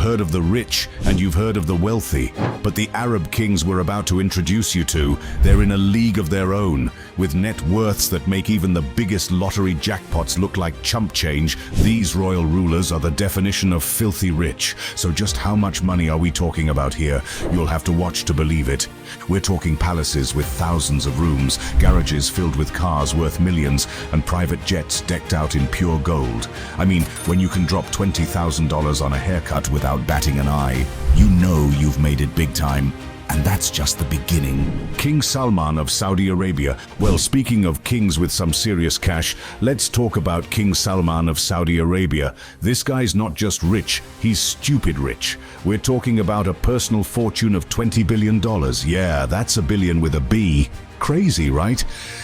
heard of the rich and you've heard of the wealthy, but the Arab kings we're about to introduce you to, they're in a league of their own, with net worths that make even the biggest lottery jackpots look like chump change. These royal rulers are the definition of filthy rich. So just how much money are we talking about here? You'll have to watch to believe it. We're talking palaces with thousands of rooms, garages filled with cars worth millions, and private jets decked out in pure gold. I mean, when you can drop $20,000 on a haircut without batting an eye, you know you've made it big time. And that's just the beginning. King Salman of Saudi Arabia. Well, speaking of kings with some serious cash, let's talk about King Salman of Saudi Arabia. This guy's not just rich, he's stupid rich. We're talking about a personal fortune of $20 billion. Yeah, that's a billion with a B. Crazy, right?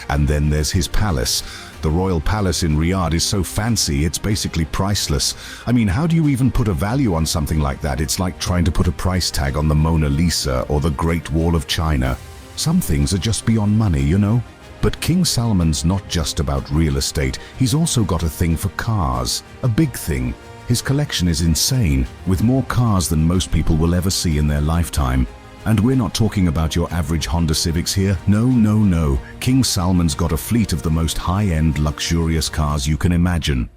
And then there's his palace. The royal palace in Riyadh is so fancy, it's basically priceless. I mean, how do you even put a value on something like that? It's like trying to put a price tag on the Mona Lisa or the Great Wall of China. Some things are just beyond money, you know? But King Salman's not just about real estate, he's also got a thing for cars. A big thing. His collection is insane, with more cars than most people will ever see in their lifetime. And we're not talking about your average Honda Civics here. No, no, no. King Salman's got a fleet of the most high-end, luxurious cars you can imagine.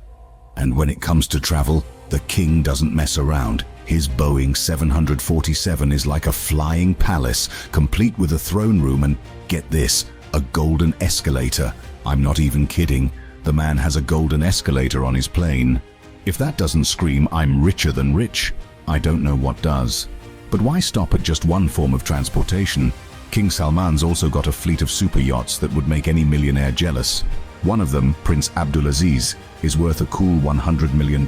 And when it comes to travel, the king doesn't mess around. His Boeing 747 is like a flying palace, complete with a throne room and, get this, a golden escalator. I'm not even kidding. The man has a golden escalator on his plane. If that doesn't scream, I'm richer than rich, I don't know what does. But why stop at just one form of transportation? King Salman's also got a fleet of super yachts that would make any millionaire jealous. One of them, Prince Abdulaziz, is worth a cool $100 million.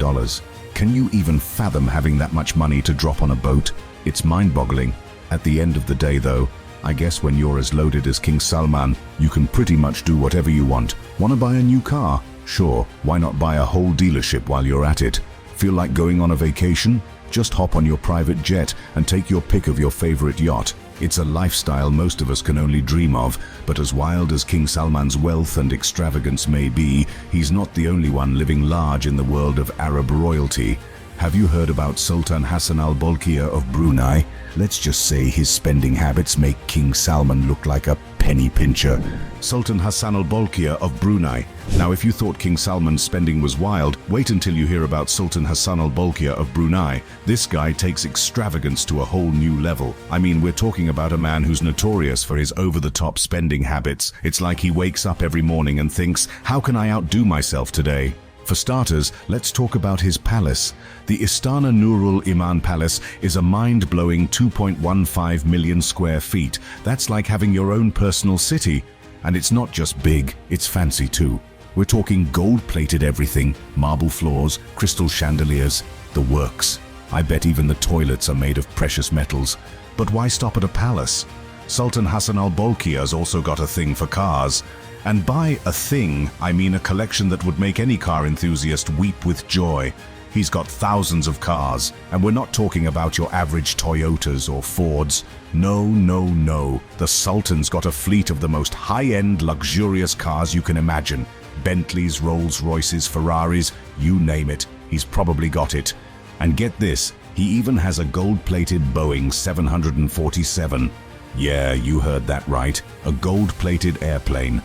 Can you even fathom having that much money to drop on a boat? It's mind-boggling. At the end of the day though, I guess when you're as loaded as King Salman, you can pretty much do whatever you want. Want to buy a new car? Sure, why not buy a whole dealership while you're at it? Feel like going on a vacation? Just hop on your private jet and take your pick of your favorite yacht. It's a lifestyle most of us can only dream of, but as wild as King Salman's wealth and extravagance may be, he's not the only one living large in the world of Arab royalty. Have you heard about Sultan Hassan al-Bolkiah of Brunei? Let's just say his spending habits make King Salman look like a penny pincher. Sultan Hassan al-Bolkiah of Brunei. Now, if you thought King Salman's spending was wild, wait until you hear about Sultan Hassan al-Bolkiah of Brunei. This guy takes extravagance to a whole new level. I mean, we're talking about a man who's notorious for his over-the-top spending habits. It's like he wakes up every morning and thinks, how can I outdo myself today? For starters, let's talk about his palace. The Istana Nurul Iman Palace is a mind-blowing 2.15 million square feet. That's like having your own personal city. And it's not just big, it's fancy too. We're talking gold-plated everything, marble floors, crystal chandeliers, the works. I bet even the toilets are made of precious metals. But why stop at a palace? Sultan Hassan al-Bolkiah's also got a thing for cars. And by a thing, I mean a collection that would make any car enthusiast weep with joy. He's got thousands of cars, and we're not talking about your average Toyotas or Fords. No, no, no. The Sultan's got a fleet of the most high-end, luxurious cars you can imagine. Bentleys, Rolls-Royces, Ferraris, you name it. He's probably got it. And get this, he even has a gold-plated Boeing 747. Yeah, you heard that right. A gold-plated airplane.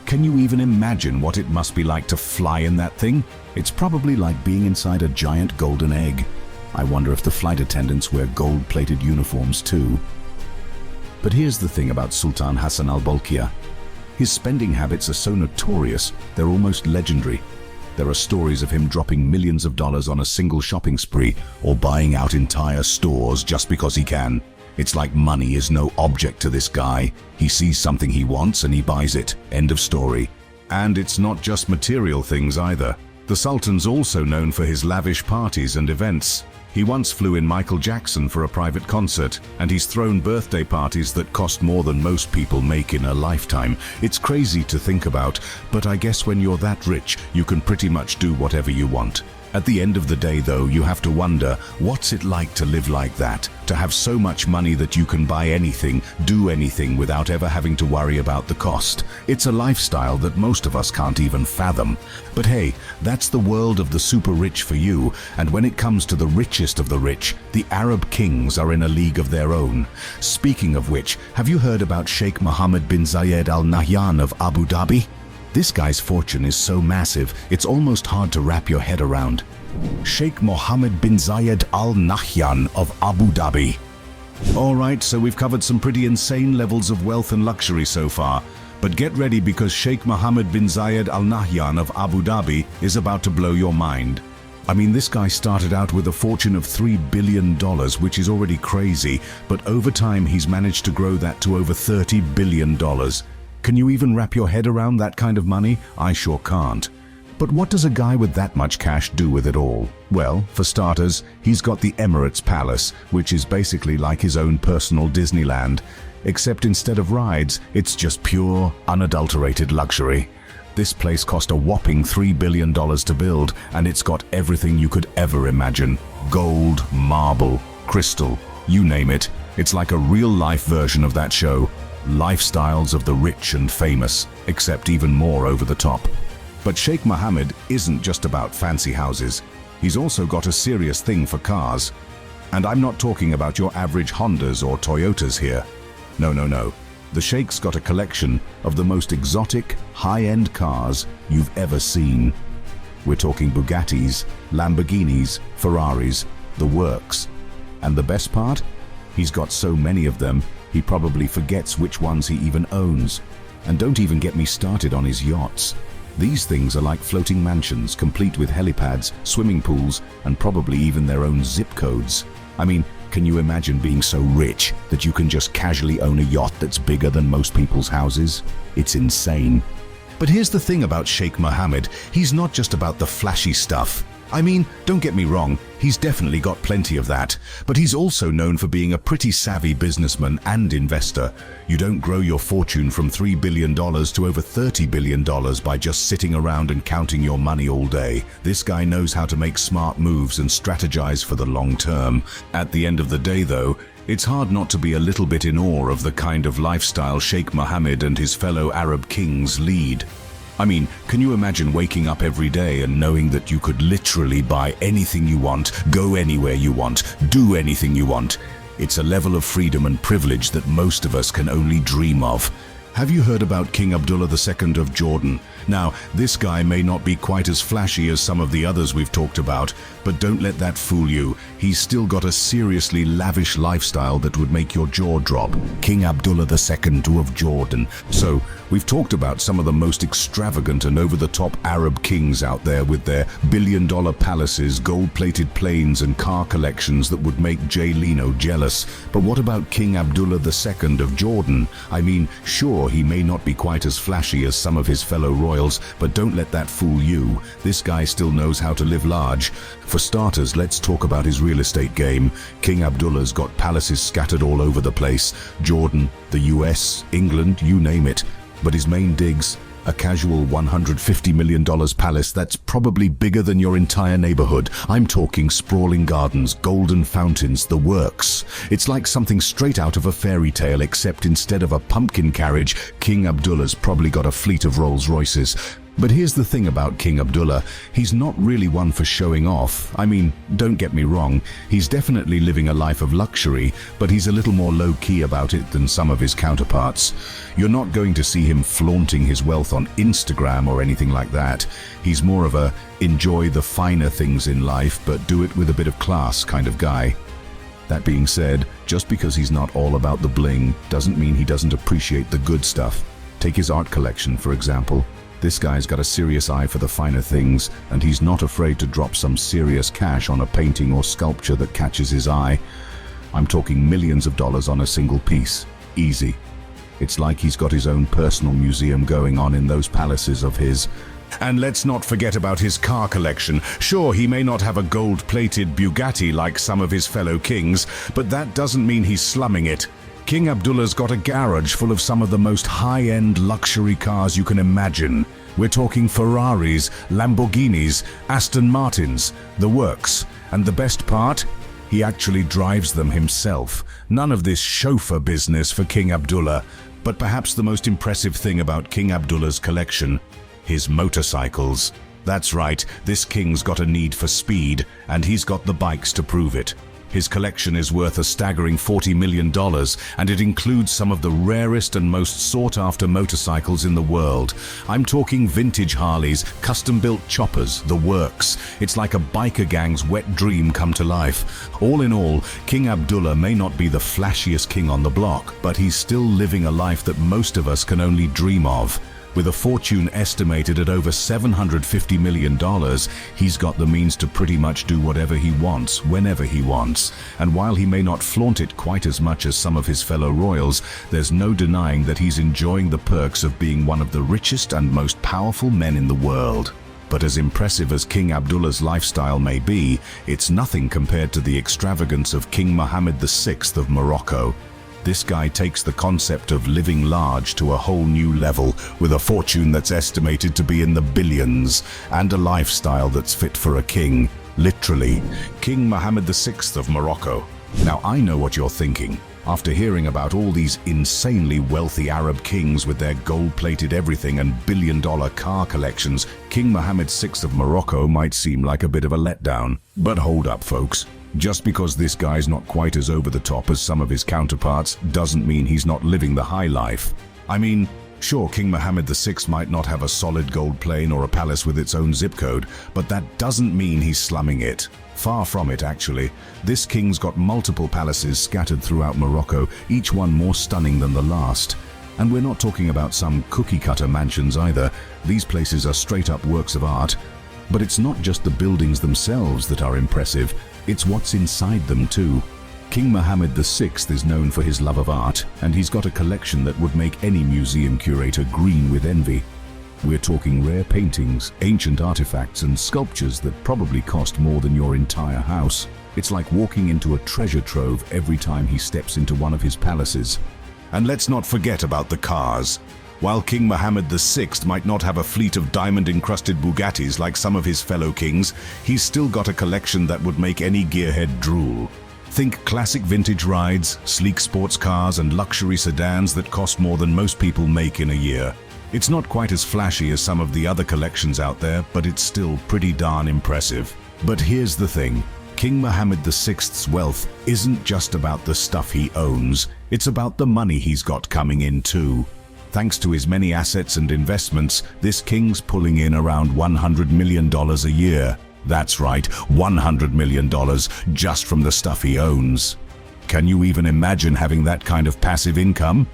Can you even imagine what it must be like to fly in that thing? It's probably like being inside a giant golden egg. I wonder if the flight attendants wear gold-plated uniforms too. But here's the thing about Sultan Hassan al-Bolkiah. His spending habits are so notorious, they're almost legendary. There are stories of him dropping millions of dollars on a single shopping spree or buying out entire stores just because he can. It's like money is no object to this guy. He sees something he wants and he buys it. End of story. And it's not just material things either. The Sultan's also known for his lavish parties and events. He once flew in Michael Jackson for a private concert, and he's thrown birthday parties that cost more than most people make in a lifetime. It's crazy to think about, but I guess when you're that rich, you can pretty much do whatever you want. At the end of the day though, you have to wonder, what's it like to live like that? To have so much money that you can buy anything, do anything without ever having to worry about the cost. It's a lifestyle that most of us can't even fathom. But hey, that's the world of the super rich for you, and when it comes to the richest of the rich, the Arab kings are in a league of their own. Speaking of which, have you heard about Sheikh Mohammed bin Zayed Al Nahyan of Abu Dhabi? This guy's fortune is so massive, it's almost hard to wrap your head around. Sheikh Mohammed bin Zayed Al Nahyan of Abu Dhabi. Alright, so we've covered some pretty insane levels of wealth and luxury so far. But get ready, because Sheikh Mohammed bin Zayed Al Nahyan of Abu Dhabi is about to blow your mind. I mean, this guy started out with a fortune of $3 billion, which is already crazy, but over time he's managed to grow that to over $30 billion. Can you even wrap your head around that kind of money? I sure can't. But what does a guy with that much cash do with it all? Well, for starters, he's got the Emirates Palace, which is basically like his own personal Disneyland, except instead of rides, it's just pure, unadulterated luxury. This place cost a whopping $3 billion to build, and it's got everything you could ever imagine. Gold, marble, crystal, you name it. It's like a real-life version of that show. Lifestyles of the rich and famous, except even more over the top. But Sheikh Mohammed isn't just about fancy houses. He's also got a serious thing for cars. And I'm not talking about your average Hondas or Toyotas here. No. The Sheikh's got a collection of the most exotic, high-end cars you've ever seen. We're talking Bugattis, Lamborghinis, Ferraris, the works. And the best part? He's got so many of them, he probably forgets which ones he even owns. And don't even get me started on his yachts. These things are like floating mansions, complete with helipads, swimming pools, and probably even their own zip codes. I mean, can you imagine being so rich that you can just casually own a yacht that's bigger than most people's houses? It's insane. But here's the thing about Sheikh Mohammed, he's not just about the flashy stuff. I mean, don't get me wrong, he's definitely got plenty of that, but he's also known for being a pretty savvy businessman and investor. You don't grow your fortune from $3 billion to over $30 billion by just sitting around and counting your money all day. This guy knows how to make smart moves and strategize for the long term. At the end of the day though, it's hard not to be a little bit in awe of the kind of lifestyle Sheikh Mohammed and his fellow Arab kings lead. I mean, can you imagine waking up every day and knowing that you could literally buy anything you want, go anywhere you want, do anything you want? It's a level of freedom and privilege that most of us can only dream of. Have you heard about King Abdullah II of Jordan? Now, this guy may not be quite as flashy as some of the others we've talked about, but don't let that fool you. He's still got a seriously lavish lifestyle that would make your jaw drop. King Abdullah II of Jordan. So, we've talked about some of the most extravagant and over-the-top Arab kings out there with their billion-dollar palaces, gold-plated planes, and car collections that would make Jay Leno jealous. But what about King Abdullah II of Jordan? I mean, sure, he may not be quite as flashy as some of his fellow royals, but don't let that fool you. This guy still knows how to live large. For starters, let's talk about his real estate game. King Abdullah's got palaces scattered all over the place. Jordan, the US, England, you name it. But his main digs, a casual $150 million palace that's probably bigger than your entire neighborhood. I'm talking sprawling gardens, golden fountains, the works. It's like something straight out of a fairy tale, except instead of a pumpkin carriage, King Abdullah's probably got a fleet of Rolls Royces. But here's the thing about King Abdullah, he's not really one for showing off. I mean, don't get me wrong, he's definitely living a life of luxury, but he's a little more low-key about it than some of his counterparts. You're not going to see him flaunting his wealth on Instagram or anything like that. He's more of a enjoy the finer things in life, but do it with a bit of class kind of guy. That being said, just because he's not all about the bling doesn't mean he doesn't appreciate the good stuff. Take his art collection, for example. This guy's got a serious eye for the finer things, and he's not afraid to drop some serious cash on a painting or sculpture that catches his eye. I'm talking millions of dollars on a single piece. Easy. It's like he's got his own personal museum going on in those palaces of his. And let's not forget about his car collection. Sure, he may not have a gold-plated Bugatti like some of his fellow kings, but that doesn't mean he's slumming it. King Abdullah's got a garage full of some of the most high-end luxury cars you can imagine. We're talking Ferraris, Lamborghinis, Aston Martins, the works. And the best part? He actually drives them himself. None of this chauffeur business for King Abdullah. But perhaps the most impressive thing about King Abdullah's collection, his motorcycles. That's right, this king's got a need for speed, and he's got the bikes to prove it. His collection is worth a staggering $40 million, and it includes some of the rarest and most sought-after motorcycles in the world. I'm talking vintage Harleys, custom-built choppers, the works. It's like a biker gang's wet dream come to life. All in all, King Abdullah may not be the flashiest king on the block, but he's still living a life that most of us can only dream of. With a fortune estimated at over $750 million, he's got the means to pretty much do whatever he wants, whenever he wants. And while he may not flaunt it quite as much as some of his fellow royals, there's no denying that he's enjoying the perks of being one of the richest and most powerful men in the world. But as impressive as King Abdullah's lifestyle may be, it's nothing compared to the extravagance of King Mohammed VI of Morocco. This guy takes the concept of living large to a whole new level, with a fortune that's estimated to be in the billions, and a lifestyle that's fit for a king. Literally, King Mohammed VI of Morocco. Now I know what you're thinking. After hearing about all these insanely wealthy Arab kings with their gold-plated everything and billion-dollar car collections, King Mohammed VI of Morocco might seem like a bit of a letdown. But hold up, folks. Just because this guy's not quite as over the top as some of his counterparts doesn't mean he's not living the high life. I mean, sure, King Mohammed VI might not have a solid gold plane or a palace with its own zip code, but that doesn't mean he's slumming it. Far from it, actually. This king's got multiple palaces scattered throughout Morocco, each one more stunning than the last. And we're not talking about some cookie-cutter mansions either. These places are straight-up works of art. But it's not just the buildings themselves that are impressive, it's what's inside them too. King Mohammed VI is known for his love of art, and he's got a collection that would make any museum curator green with envy. We're talking rare paintings, ancient artifacts, and sculptures that probably cost more than your entire house. It's like walking into a treasure trove every time he steps into one of his palaces. And let's not forget about the cars. While King Mohammed VI might not have a fleet of diamond-encrusted Bugattis like some of his fellow kings, he's still got a collection that would make any gearhead drool. Think classic vintage rides, sleek sports cars, and luxury sedans that cost more than most people make in a year. It's not quite as flashy as some of the other collections out there, but it's still pretty darn impressive. But here's the thing. King Mohammed VI's wealth isn't just about the stuff he owns, it's about the money he's got coming in too. Thanks to his many assets and investments, this king's pulling in around $100 million a year. That's right, $100 million just from the stuff he owns. Can you even imagine having that kind of passive income?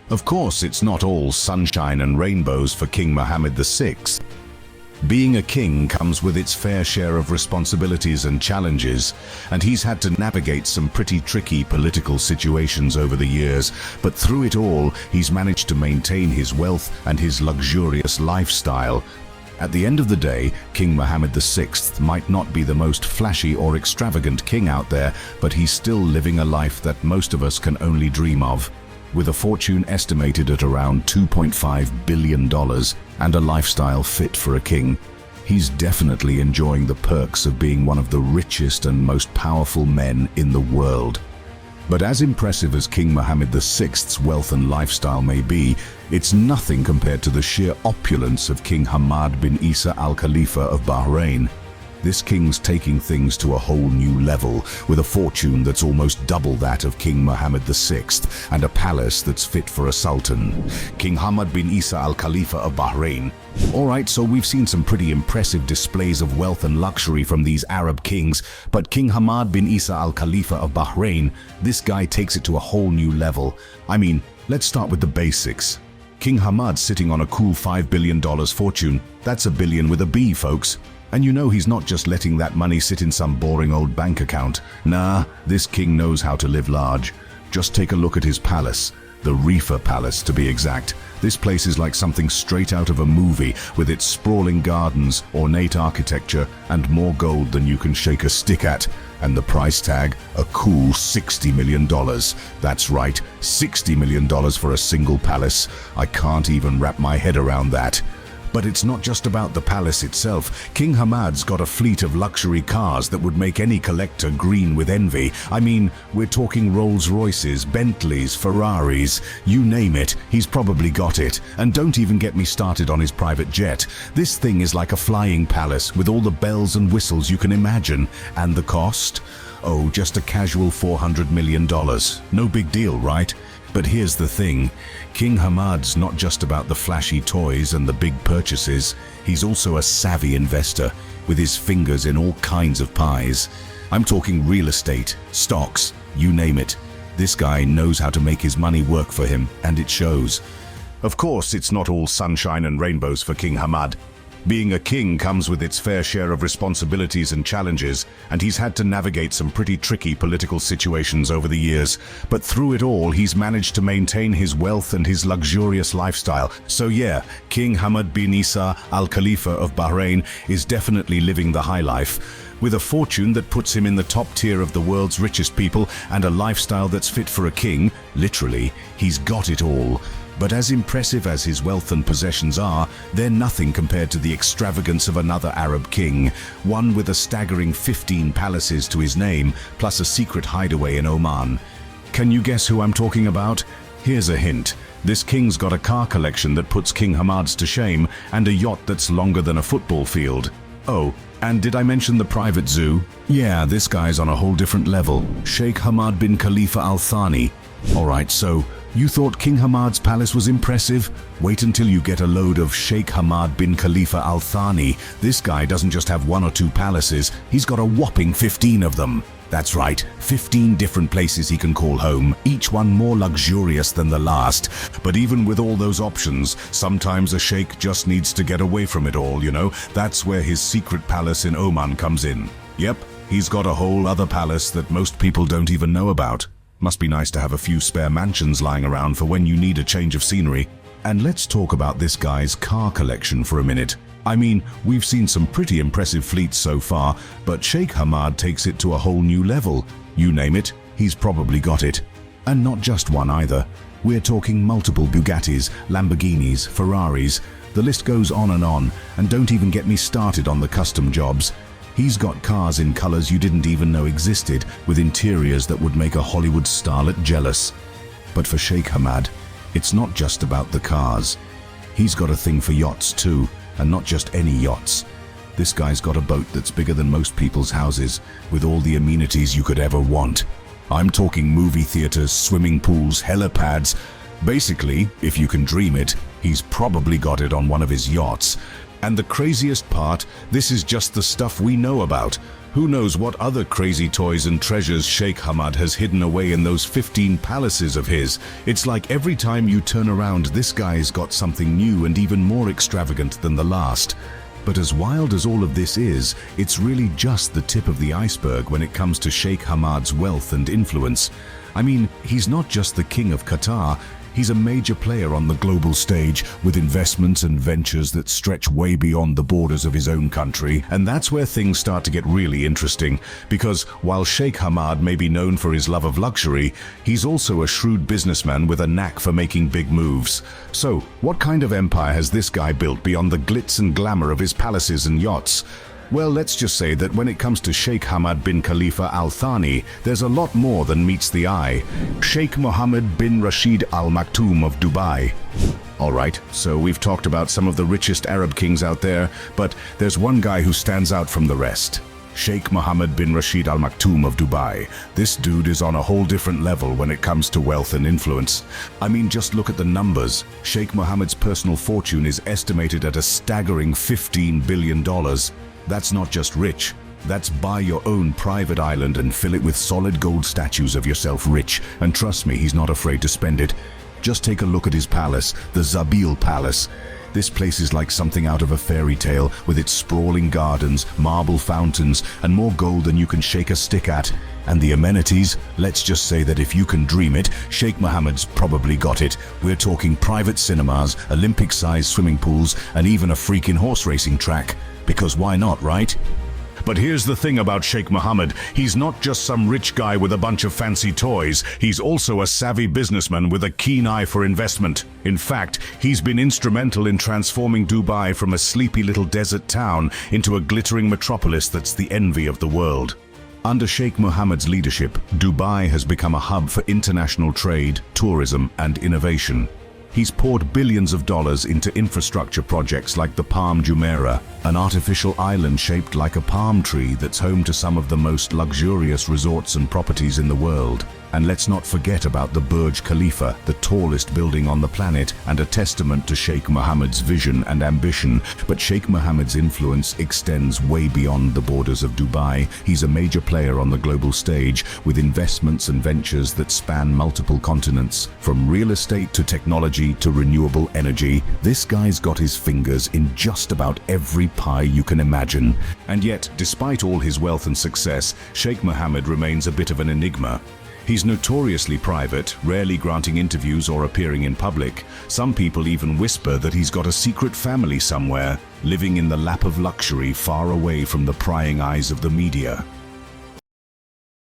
Of course, it's not all sunshine and rainbows for King Mohammed VI. Being a king comes with its fair share of responsibilities and challenges, and he's had to navigate some pretty tricky political situations over the years, but through it all, he's managed to maintain his wealth and his luxurious lifestyle. At the end of the day, King Mohammed VI might not be the most flashy or extravagant king out there, but he's still living a life that most of us can only dream of. With a fortune estimated at around $2.5 billion and a lifestyle fit for a king, he's definitely enjoying the perks of being one of the richest and most powerful men in the world. But as impressive as King Mohammed VI's wealth and lifestyle may be, it's nothing compared to the sheer opulence of King Hamad bin Isa Al Khalifa of Bahrain. This king's taking things to a whole new level, with a fortune that's almost double that of King Mohammed VI, and a palace that's fit for a sultan. King Hamad bin Isa Al Khalifa of Bahrain. Alright, so we've seen some pretty impressive displays of wealth and luxury from these Arab kings, but King Hamad bin Isa Al Khalifa of Bahrain, this guy takes it to a whole new level. I mean, let's start with the basics. King Hamad's sitting on a cool $5 billion fortune. That's a billion with a B, folks. And you know he's not just letting that money sit in some boring old bank account. Nah, this king knows how to live large. Just take a look at his palace. The Khalifa Palace, to be exact. This place is like something straight out of a movie, with its sprawling gardens, ornate architecture, and more gold than you can shake a stick at. And the price tag, a cool $60 million. That's right, $60 million for a single palace. I can't even wrap my head around that. But it's not just about the palace itself. King Hamad's got a fleet of luxury cars that would make any collector green with envy. I mean, we're talking Rolls-Royces, Bentleys, Ferraris, you name it, he's probably got it. And don't even get me started on his private jet. This thing is like a flying palace with all the bells and whistles you can imagine. And the cost? Oh, just a casual $400 million. No big deal, right? But here's the thing, King Hamad's not just about the flashy toys and the big purchases, he's also a savvy investor with his fingers in all kinds of pies. I'm talking real estate, stocks, you name it. This guy knows how to make his money work for him, and it shows. Of course, it's not all sunshine and rainbows for King Hamad. Being a king comes with its fair share of responsibilities and challenges, and he's had to navigate some pretty tricky political situations over the years. But through it all, he's managed to maintain his wealth and his luxurious lifestyle. So yeah, King Hamad bin Isa Al Khalifa of Bahrain is definitely living the high life, with a fortune that puts him in the top tier of the world's richest people and a lifestyle that's fit for a king. Literally, he's got it all. But as impressive as his wealth and possessions are, they're nothing compared to the extravagance of another Arab king, one with a staggering 15 palaces to his name, plus a secret hideaway in Oman. Can you guess who I'm talking about? Here's a hint. This king's got a car collection that puts King Hamad's to shame, and a yacht that's longer than a football field. Oh, and did I mention the private zoo? Yeah, this guy's on a whole different level. Sheikh Hamad bin Khalifa Al Thani. Alright, so you thought King Hamad's palace was impressive? Wait until you get a load of Sheikh Hamad bin Khalifa Al Thani. This guy doesn't just have 1 or 2 palaces, he's got a whopping 15 of them. That's right, 15 different places he can call home, each one more luxurious than the last. But even with all those options, sometimes a sheikh just needs to get away from it all, you know? That's where his secret palace in Oman comes in. Yep, he's got a whole other palace that most people don't even know about. Must be nice to have a few spare mansions lying around for when you need a change of scenery. And let's talk about this guy's car collection for a minute. I mean, we've seen some pretty impressive fleets so far, but Sheikh Hamad takes it to a whole new level. You name it, he's probably got it. And not just one either. We're talking multiple Bugattis, Lamborghinis, Ferraris. The list goes on, and don't even get me started on the custom jobs. He's got cars in colors you didn't even know existed, with interiors that would make a Hollywood starlet jealous. But for Sheikh Hamad, it's not just about the cars. He's got a thing for yachts too, and not just any yachts. This guy's got a boat that's bigger than most people's houses, with all the amenities you could ever want. I'm talking movie theaters, swimming pools, helipads. Basically, if you can dream it, he's probably got it on one of his yachts. And the craziest part, this is just the stuff we know about. Who knows what other crazy toys and treasures Sheikh Hamad has hidden away in those 15 palaces of his. It's like every time you turn around, this guy's got something new and even more extravagant than the last. But as wild as all of this is, it's really just the tip of the iceberg when it comes to Sheikh Hamad's wealth and influence. I mean, he's not just the king of Qatar. He's a major player on the global stage with investments and ventures that stretch way beyond the borders of his own country. And that's where things start to get really interesting, because while Sheikh Hamad may be known for his love of luxury, he's also a shrewd businessman with a knack for making big moves. So, what kind of empire has this guy built beyond the glitz and glamour of his palaces and yachts? Well, let's just say that when it comes to Sheikh Hamad bin Khalifa Al Thani, there's a lot more than meets the eye. Sheikh Mohammed bin Rashid AlMaktoum of Dubai. Alright, so we've talked about some of the richest Arab kings out there, but there's one guy who stands out from the rest. Sheikh Mohammed bin Rashid AlMaktoum of Dubai. This dude is on a whole different level when it comes to wealth and influence. I mean, just look at the numbers. Sheikh Mohammed's personal fortune is estimated at a staggering $15 billion. That's not just rich, that's buy your own private island and fill it with solid gold statues of yourself rich. And trust me, he's not afraid to spend it. Just take a look at his palace, the Zabil Palace. This place is like something out of a fairy tale, with its sprawling gardens, marble fountains, and more gold than you can shake a stick at. And the amenities, let's just say that if you can dream it, Sheikh Mohammed's probably got it. We're talking private cinemas, Olympic-sized swimming pools, and even a freaking horse racing track. Because why not, right? But here's the thing about Sheikh Mohammed. He's not just some rich guy with a bunch of fancy toys. He's also a savvy businessman with a keen eye for investment. In fact, he's been instrumental in transforming Dubai from a sleepy little desert town into a glittering metropolis that's the envy of the world. Under Sheikh Mohammed's leadership, Dubai has become a hub for international trade, tourism, and innovation. He's poured billions of dollars into infrastructure projects like the Palm Jumeirah, an artificial island shaped like a palm tree that's home to some of the most luxurious resorts and properties in the world. And let's not forget about the Burj Khalifa, the tallest building on the planet, and a testament to Sheikh Mohammed's vision and ambition. But Sheikh Mohammed's influence extends way beyond the borders of Dubai. He's a major player on the global stage, with investments and ventures that span multiple continents. From real estate to technology to renewable energy, this guy's got his fingers in just about every pie you can imagine. And yet, despite all his wealth and success, Sheikh Mohammed remains a bit of an enigma. He's notoriously private, rarely granting interviews or appearing in public. Some people even whisper that he's got a secret family somewhere, living in the lap of luxury far away from the prying eyes of the media.